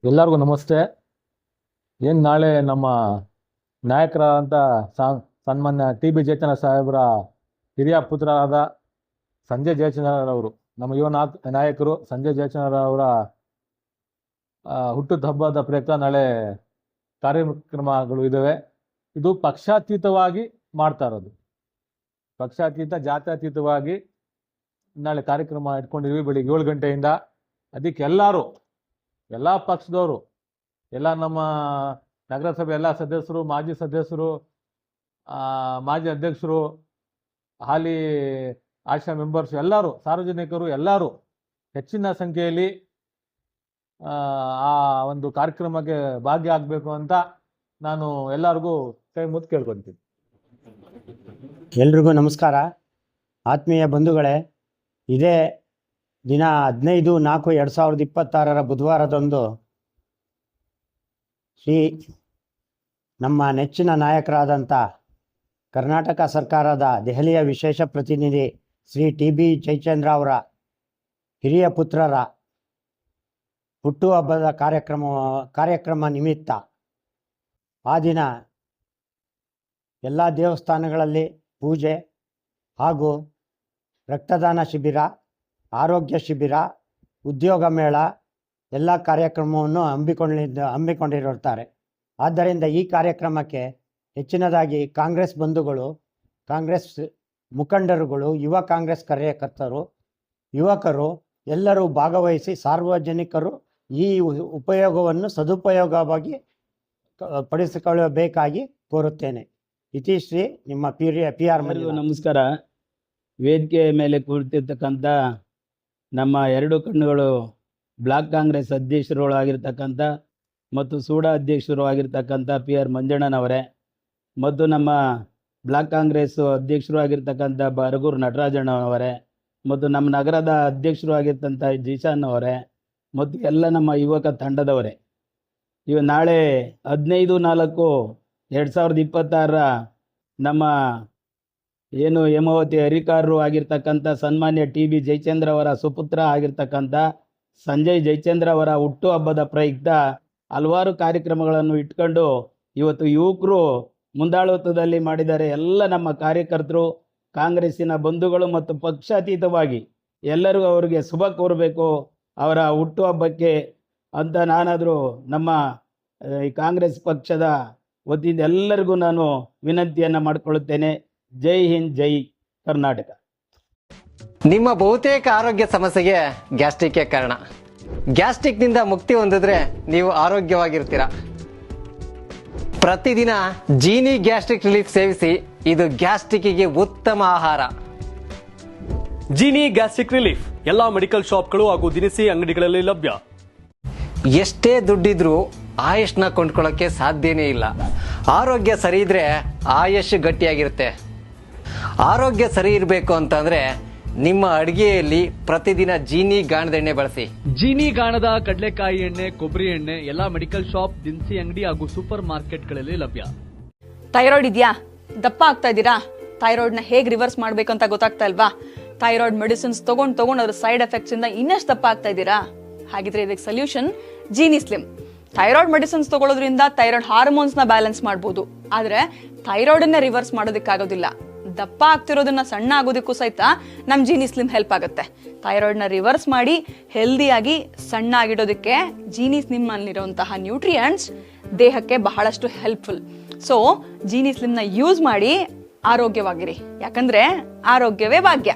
ಎಲ್ಲರಿಗೂ ನಮಸ್ತೆ. ಏನು ನಾಳೆ ನಮ್ಮ ನಾಯಕರ ಅಂತ ಸನ್ಮಾನ್ಯ TB ಜಯಚಂದ್ರ ಸಾಹೇಬರ ಹಿರಿಯ ಪುತ್ರರಾದ ಸಂಜಯ್ ಜಯಚಂದ್ರರವರು, ನಮ್ಮ ಯುವ ನಾಯಕರು ಸಂಜಯ್ ಜಯಚಂದ್ರರವರ ಹುಟ್ಟುದ ಹಬ್ಬದ ಪ್ರಯುಕ್ತ ನಾಳೆ ಕಾರ್ಯಕ್ರಮಗಳು ಇದ್ದಾವೆ. ಇದು ಪಕ್ಷಾತೀತವಾಗಿ ಮಾಡ್ತಾ ಇರೋದು, ಪಕ್ಷಾತೀತ ಜಾತ್ಯತೀತವಾಗಿ ನಾಳೆ ಕಾರ್ಯಕ್ರಮ ಇಟ್ಕೊಂಡಿದ್ವಿ ಬೆಳಿಗ್ಗೆ 7 ಗಂಟೆಯಿಂದ. ಅದಕ್ಕೆ ಎಲ್ಲ ಪಕ್ಷದವರು, ಎಲ್ಲ ನಮ್ಮ ನಗರಸಭೆ ಎಲ್ಲ ಸದಸ್ಯರು, ಮಾಜಿ ಸದಸ್ಯರು, ಮಾಜಿ ಅಧ್ಯಕ್ಷರು, ಹಾಲಿ ಆಶಾ ಮೆಂಬರ್ಸ್ ಎಲ್ಲರೂ, ಸಾರ್ವಜನಿಕರು ಎಲ್ಲರೂ ಹೆಚ್ಚಿನ ಸಂಖ್ಯೆಯಲ್ಲಿ ಆ ಒಂದು ಕಾರ್ಯಕ್ರಮಕ್ಕೆ ಭಾಗಿಯಾಗಬೇಕು ಅಂತ ನಾನು ಎಲ್ಲರಿಗೂ ಕೈ ಮುತ್ತು ಕೇಳ್ಕೊತೀನಿ. ಎಲ್ರಿಗೂ ನಮಸ್ಕಾರ. ಆತ್ಮೀಯ ಬಂಧುಗಳೇ, ಇದೇ ದಿನ 15/4/2026 ಬುಧವಾರದಂದು ನಮ್ಮ ನೆಚ್ಚಿನ ನಾಯಕರಾದಂಥ ಕರ್ನಾಟಕ ಸರ್ಕಾರದ ದೆಹಲಿಯ ವಿಶೇಷ ಪ್ರತಿನಿಧಿ ಶ್ರೀ TB ಜಯಚಂದ್ರ ಅವರ ಹಿರಿಯ ಪುತ್ರರ ಹುಟ್ಟುಹಬ್ಬದ ಕಾರ್ಯಕ್ರಮ ನಿಮಿತ್ತ ಆ ದಿನ ಎಲ್ಲ ದೇವಸ್ಥಾನಗಳಲ್ಲಿ ಪೂಜೆ ಹಾಗೂ ರಕ್ತದಾನ ಶಿಬಿರ, ಆರೋಗ್ಯ ಶಿಬಿರ, ಉದ್ಯೋಗ ಮೇಳ ಎಲ್ಲ ಕಾರ್ಯಕ್ರಮವನ್ನು ಹಮ್ಮಿಕೊಂಡಿರುತ್ತಾರೆ. ಆದ್ದರಿಂದ ಈ ಕಾರ್ಯಕ್ರಮಕ್ಕೆ ಹೆಚ್ಚಿನದಾಗಿ ಕಾಂಗ್ರೆಸ್ ಬಂಧುಗಳು, ಕಾಂಗ್ರೆಸ್ ಮುಖಂಡರುಗಳು, ಯುವ ಕಾಂಗ್ರೆಸ್ ಕಾರ್ಯಕರ್ತರು, ಯುವಕರು ಎಲ್ಲರೂ ಭಾಗವಹಿಸಿ ಸಾರ್ವಜನಿಕರು ಈ ಉಪಯೋಗವನ್ನು ಸದುಪಯೋಗವಾಗಿ ಪಡಿಸಿಕೊಳ್ಳಬೇಕಾಗಿ ಕೋರುತ್ತೇನೆ. ಇತಿಶ್ರೀ ನಿಮ್ಮ PR ನಮಸ್ಕಾರ. ವೇದಿಕೆ ಮೇಲೆ ಕೂರ್ತಿರ್ತಕ್ಕಂಥ ನಮ್ಮ ಎರಡು ಕಣ್ಣುಗಳು ಬ್ಲಾಕ್ ಕಾಂಗ್ರೆಸ್ ಅಧ್ಯಕ್ಷರು ಆಗಿರ್ತಕ್ಕಂಥ ಮತ್ತು ಸೂಡಾ ಅಧ್ಯಕ್ಷರು ಆಗಿರ್ತಕ್ಕಂಥ PR ಮಂಜಣ್ಣನವರೇ, ಮತ್ತು ನಮ್ಮ ಬ್ಲಾಕ್ ಕಾಂಗ್ರೆಸ್ ಅಧ್ಯಕ್ಷರು ಆಗಿರ್ತಕ್ಕಂಥ ಬರಗೂರು ನಟರಾಜಣ್ಣವರೇ, ಮತ್ತು ನಮ್ಮ ನಗರದ ಅಧ್ಯಕ್ಷರು ಆಗಿರ್ತಂಥ ಜೀಶಾನ್ ಅವರೇ, ಮತ್ತು ಎಲ್ಲ ನಮ್ಮ ಯುವಕ ತಂಡದವರೇ, ನಾಳೆ 15/4/2026 ನಮ್ಮ ಏನು ಹೇಮಾವತಿ ಹರಿಕಾರರು ಆಗಿರ್ತಕ್ಕಂಥ ಸನ್ಮಾನ್ಯ TB ಜಯಚಂದ್ರ ಅವರ ಸುಪುತ್ರ ಆಗಿರ್ತಕ್ಕಂಥ ಸಂಜಯ್ ಜಯಚಂದ್ರ ಅವರ ಹುಟ್ಟುಹಬ್ಬದ ಪ್ರಯುಕ್ತ ಹಲವಾರು ಕಾರ್ಯಕ್ರಮಗಳನ್ನು ಇಟ್ಕೊಂಡು ಇವತ್ತು ಯುವಕರು ಮುಂದಾಳತ್ವದಲ್ಲಿ ಮಾಡಿದ್ದಾರೆ. ಎಲ್ಲ ನಮ್ಮ ಕಾರ್ಯಕರ್ತರು, ಕಾಂಗ್ರೆಸ್ಸಿನ ಬಂಧುಗಳು ಮತ್ತು ಪಕ್ಷಾತೀತವಾಗಿ ಎಲ್ಲರಿಗೂ ಅವರಿಗೆ ಶುಭ ಕೋರಬೇಕು ಅವರ ಹುಟ್ಟುಹಬ್ಬಕ್ಕೆ ಅಂತ ನಾನಾದರೂ ನಮ್ಮ ಈ ಕಾಂಗ್ರೆಸ್ ಪಕ್ಷದ ವತಿಯಿಂದ ಎಲ್ಲರಿಗೂ ನಾನು ವಿನಂತಿಯನ್ನು ಮಾಡಿಕೊಳ್ಳುತ್ತೇನೆ. ಜೈ ಹಿಂದ್, ಜೈ ಕರ್ನಾಟಕ. ನಿಮ್ಮ ಬಹುತೇಕ ಆರೋಗ್ಯ ಸಮಸ್ಯೆಗೆ ಗ್ಯಾಸ್ಟ್ರಿಕ್ ಕಾರಣ. ಗ್ಯಾಸ್ಟ್ರಿಕ್ನಿಂದ ಮುಕ್ತಿ ಹೊಂದಿದ್ರೆ ನೀವು ಆರೋಗ್ಯವಾಗಿರ್ತೀರ. ಪ್ರತಿದಿನ ಜೀನಿ ಗ್ಯಾಸ್ಟ್ರಿಕ್ ರಿಲೀಫ್ ಸೇವಿಸಿ, ಇದು ಗ್ಯಾಸ್ಟ್ರಿಕ್ಗೆ ಉತ್ತಮ ಆಹಾರ. ಜೀನಿ ಗ್ಯಾಸ್ಟ್ರಿಕ್ ರಿಲೀಫ್ ಎಲ್ಲಾ ಮೆಡಿಕಲ್ ಶಾಪ್ಗಳು ಹಾಗೂ ದಿನಸಿ ಅಂಗಡಿಗಳಲ್ಲಿ ಲಭ್ಯ. ಎಷ್ಟೇ ದುಡ್ಡಿದ್ರೂ ಆಯುಷ್ನ ಕೊಂಡ್ಕೊಳ್ಳೋಕೆ ಸಾಧ್ಯನೇ ಇಲ್ಲ. ಆರೋಗ್ಯ ಸರಿ ಇದ್ರೆ ಆಯುಷ್ ಗಟ್ಟಿಯಾಗಿರುತ್ತೆ. ಆರೋಗ್ಯ ಸರಿ ಇರಬೇಕು ಅಂತಂದ್ರೆ ನಿಮ್ಮ ಅಡಿಗೆಯಲ್ಲಿ ಪ್ರತಿದಿನ ಜೀನಿ ಗಾಣದ ಎಣ್ಣೆ ಬಳಸಿ. ಜೀನಿ ಗಾಣದ ಕಡಲೆಕಾಯಿ ಎಣ್ಣೆ, ಕೊಬ್ಬರಿ ಎಣ್ಣೆ ಎಲ್ಲಾ ಮೆಡಿಕಲ್ ಶಾಪ್, ದಿನಸಿ ಅಂಗಡಿ ಹಾಗೂ ಸೂಪರ್ ಮಾರ್ಕೆಟ್ಗಳಲ್ಲಿ ಲಭ್ಯ. ಥೈರಾಯ್ಡ್ ಇದೆಯಾ? ದಪ್ಪ ಆಗ್ತಾ ಇದ್ದೀರಾ? ಥೈರಾಯ್ಡ್ ನ ಹೇಗೆ ರಿವರ್ಸ್ ಮಾಡ್ಬೇಕು ಅಂತ ಗೊತ್ತಾಗ್ತಾ ಇಲ್ವಾ? ಥೈರಾಯ್ಡ್ ಮೆಡಿಸಿನ್ಸ್ ತಗೊಂಡು ಅದ್ರ ಸೈಡ್ ಎಫೆಕ್ಟ್ಸ್ ಇಂದ ಇನ್ನಷ್ಟು ದಪ್ಪ ಆಗ್ತಾ ಇದ್ದೀರಾ? ಹಾಗಿದ್ರೆ ಇದಕ್ಕೆ solution Genie Slim. Thyroid medicines ತಗೊಳ್ಳೋದ್ರಿಂದ ಥೈರಾಯ್ಡ್ ಹಾರ್ಮೋನ್ಸ್ ನ ಬ್ಯಾಲೆನ್ಸ್ ಮಾಡಬಹುದು, ಆದ್ರೆ ಥೈರಾಯ್ಡ್ ಅನ್ನ ರಿವರ್ಸ್ ಮಾಡೋದಕ್ಕಾಗೋದಿಲ್ಲ. ದಪ್ಪ ಆಗ್ತಿರೋದನ್ನ ಸಣ್ಣ ಆಗೋದಕ್ಕೂ ಸಹಿತ ನಮ್ ಜೀನಿ ಸ್ಲಿಮ್ ಹೆಲ್ಪ್ ಆಗುತ್ತೆ. ಥೈರಾಯ್ಡ್ ನ ರಿವರ್ಸ್ ಮಾಡಿ ಹೆಲ್ದಿಯಾಗಿ ಸಣ್ಣ ಆಗಿಡೋದಕ್ಕೆ ಜೀನಿ ಸ್ಲಿಮ್ ಅಲ್ಲಿರುವಂತಹ ನ್ಯೂಟ್ರಿಯೆಂಟ್ಸ್ ದೇಹಕ್ಕೆ ಬಹಳಷ್ಟು ಹೆಲ್ಪ್ಫುಲ್. ಸೊ ಜೀನಿ ಸ್ಲಿಮ್ ನ ಯೂಸ್ ಮಾಡಿ ಆರೋಗ್ಯವಾಗಿರಿ, ಯಾಕಂದ್ರೆ ಆರೋಗ್ಯವೇ ಭಾಗ್ಯ.